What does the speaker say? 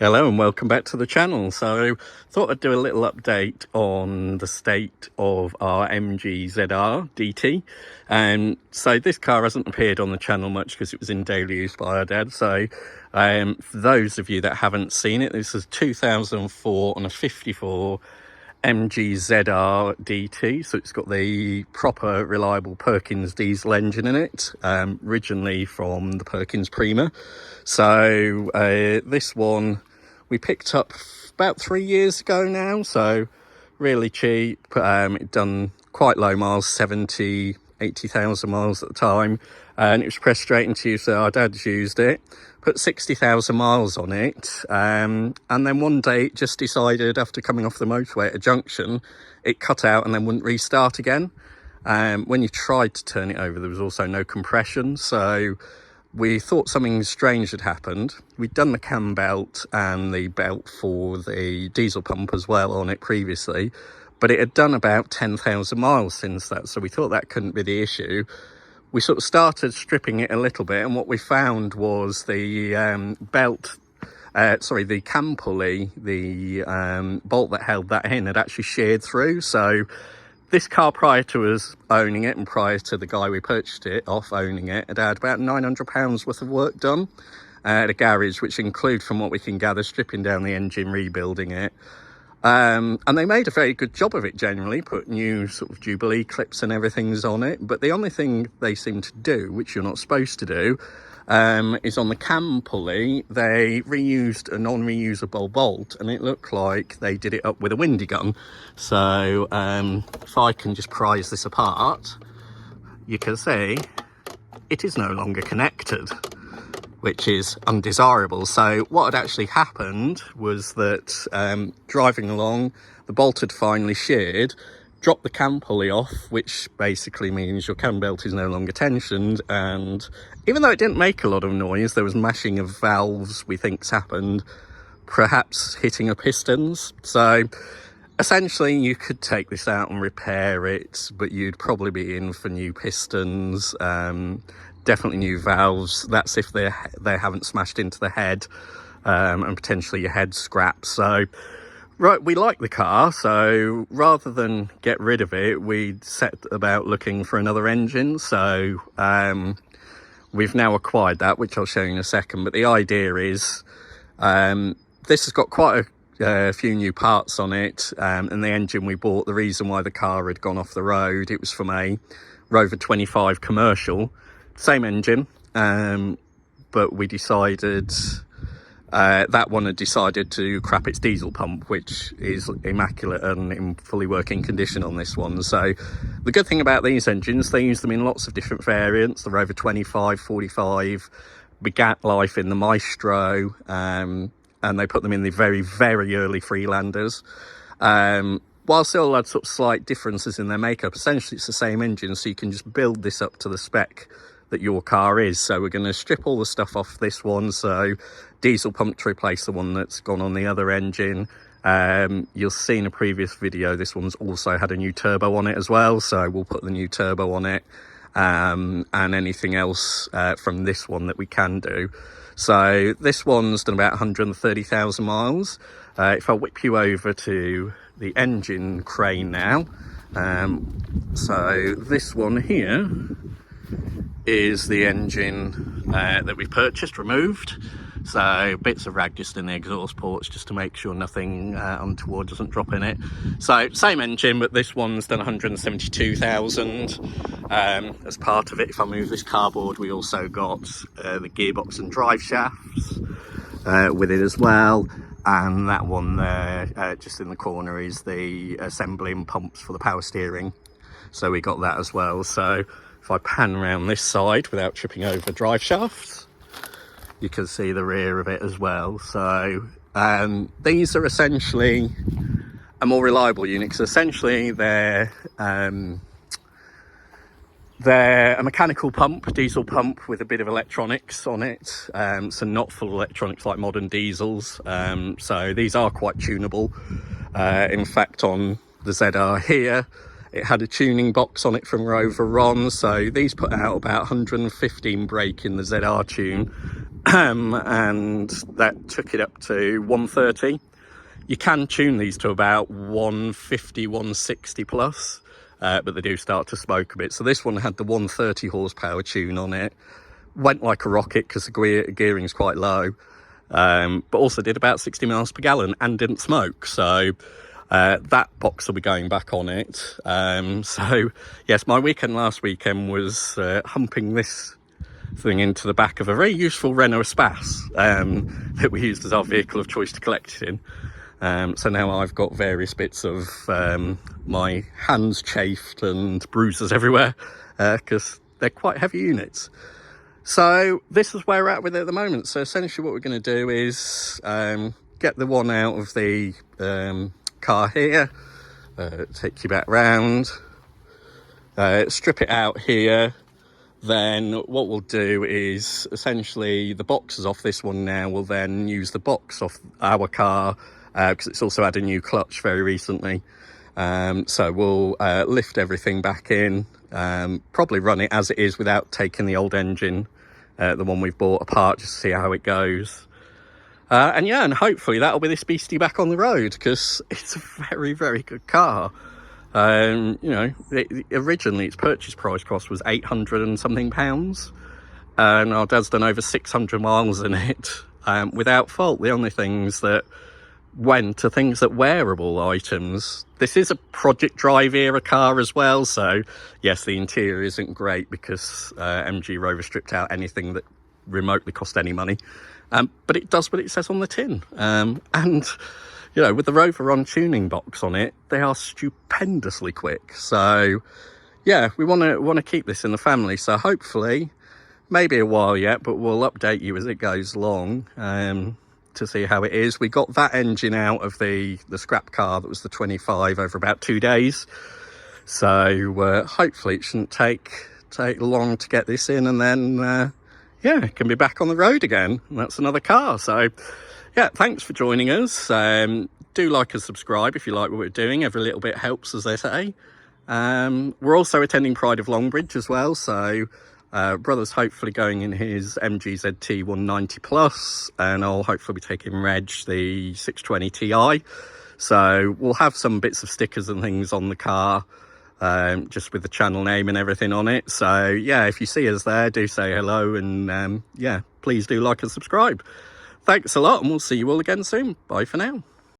Hello and welcome back to the channel. So thought I'd do a little update on the state of our MG ZR DT. So this car hasn't appeared on the channel much because it was in daily use by our dad. So for those of you that haven't seen it, this is 2004 on a 54 MG ZR DT. So it's got the proper reliable Perkins diesel engine in it, originally from the Perkins Prima. So this one we picked up about 3 years ago now, so really cheap. It done quite low miles, 80,000 miles at the time, and it was pressed straight into use. So our dad's used it, put 60,000 miles on it, and then one day it just decided, after coming off the motorway at a junction, it cut out and then wouldn't restart again. When you tried to turn it over, there was also no compression, so we thought something strange had happened. We'd done the cam belt and the belt for the diesel pump as well on it previously, but it had done about 10,000 miles since that, so we thought that couldn't be the issue. We sort of started stripping it a little bit, and what we found was the the cam pulley, the bolt that held that in, had actually sheared through. So this car, prior to us owning it and prior to the guy we purchased it off owning it, had had about £900 worth of work done at a garage, which include, from what we can gather, stripping down the engine, rebuilding it. And they made a very good job of it generally, put new sort of Jubilee clips and everything's on it. But the only thing they seem to do, which you're not supposed to do, is on the cam pulley, they reused a non-reusable bolt, and it looked like they did it up with a windy gun. So if I can just prise this apart, you can see it is no longer connected, which is undesirable. So what had actually happened was that driving along, the bolt had finally sheared, dropped the cam pulley off, which basically means your cam belt is no longer tensioned, and even though it didn't make a lot of noise, there was mashing of valves, we think's happened, perhaps hitting of pistons. So essentially you could take this out and repair it, but you'd probably be in for new pistons, definitely new valves. That's if they haven't smashed into the head, and potentially your head scrapped. So right, we like the car, so rather than get rid of it, we set about looking for another engine. So we've now acquired that, which I'll show you in a second. But the idea is this has got quite a few new parts on it, and the engine we bought, the reason why the car had gone off the road, it was from a Rover 25 commercial, same engine, but we decided that one had decided to crap its diesel pump, which is immaculate and in fully working condition on this one. So the good thing about these engines, they use them in lots of different variants. The Rover 25, 45 begat life in the Maestro, and they put them in the very, very early Freelanders. Whilst they all had sort of slight differences in their makeup, essentially it's the same engine, so you can just build this up to the spec that your car is. So we're going to strip all the stuff off this one, so diesel pump to replace the one that's gone on the other engine. You'll see in a previous video, this one's also had a new turbo on it as well, so we'll put the new turbo on it, and anything else from this one that we can do. So this one's done about 130,000 miles. If I whip you over to the engine crane now, so this one here is the engine that we purchased, removed. So bits of rag just in the exhaust ports, just to make sure nothing untoward doesn't drop in it. So same engine, but this one's done 172,000. As part of it, if I move this cardboard, we also got the gearbox and drive shafts with it as well. And that one there, just in the corner, is the assembling pumps for the power steering. So we got that as well. So if I pan around this side without tripping over drive shafts, you can see the rear of it as well. So these are essentially a more reliable unit, because essentially they're a mechanical pump, diesel pump with a bit of electronics on it, so not full electronics like modern diesels. So these are quite tunable. In fact, on the ZR here, it had a tuning box on it from Rover Ron, so these put out about 115 brake in the ZR tune, and that took it up to 130. You can tune these to about 150, 160 plus, but they do start to smoke a bit. So this one had the 130 horsepower tune on it. Went like a rocket because the gearing is quite low, but also did about 60 miles per gallon and didn't smoke. So that box will be going back on it. So yes, my weekend last weekend was humping this thing into the back of a very useful Renault Espace that we used as our vehicle of choice to collect it in. So now I've got various bits of my hands chafed and bruises everywhere because they're quite heavy units. So this is where we're at with it at the moment. So essentially what we're going to do is get the one out of the car here, take you back round, strip it out here. Then what we'll do is essentially the boxes off this one now, we'll then use the box off our car because it's also had a new clutch very recently. So we'll lift everything back in, probably run it as it is without taking the old engine, the one we've bought apart, just to see how it goes. And yeah, and hopefully that'll be this beastie back on the road because it's a very, very good car. You know, originally its purchase price cost was 800 and something pounds, and our dad's done over 600 miles in it without fault. The only things that went are things that wearable items. This is a Project Drive era car as well, so yes, the interior isn't great because MG Rover stripped out anything that remotely cost any money, but it does what it says on the tin. And you know, with the Rover On tuning box on it, they are stupendously quick. So yeah, we want to keep this in the family. So hopefully, maybe a while yet, but we'll update you as it goes along to see how it is. We got that engine out of the scrap car that was the 25 over about 2 days. So hopefully it shouldn't take long to get this in, and then yeah, it can be back on the road again. And that's another car. So yeah, thanks for joining us. Do like and subscribe if you like what we're doing. Every little bit helps, as they say. We're also attending Pride of Longbridge as well. So brother's hopefully going in his MG ZT 190 Plus, and I'll hopefully be taking Reg the 620 Ti. So we'll have some bits of stickers and things on the car, just with the channel name and everything on it. So yeah, if you see us there, do say hello, and yeah, please do like and subscribe. Thanks a lot, and we'll see you all again soon. Bye for now.